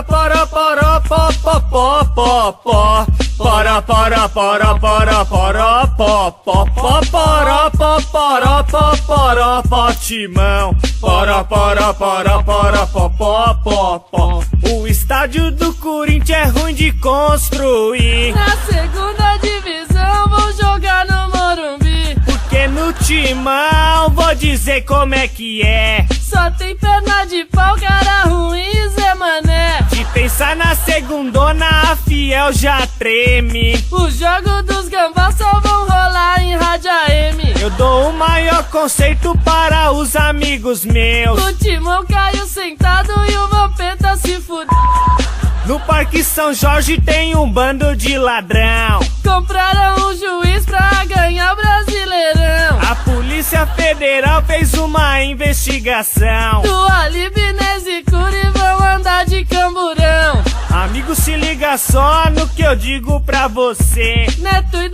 para para para pa pa pa pa pa para para para para para pa pa pa para pa para pa para pa Timão para para para para pa pa pa pa. O estádio do Corinthians é ruim de construir. Na segunda divisão vou jogar no Morumbi. Porque no Timão vou dizer como é que é. Só tem perna de pau, cara ruim, Zé Mané. De pensar na segundona, a Fiel já treme. O jogo dos gambás só vão rolar em rádio AM. Eu dou o maior conceito para os amigos meus. O Timão caiu sentado e o Vampeta se fudeu. No Parque São Jorge tem um bando de ladrão. Compraram um juiz pra ganhar o Brasileirão. A Polícia Federal fez uma investigação. Do Alibi, Nese Curi vão andar de camburão. Amigo, se liga só no que eu digo pra você. Neto e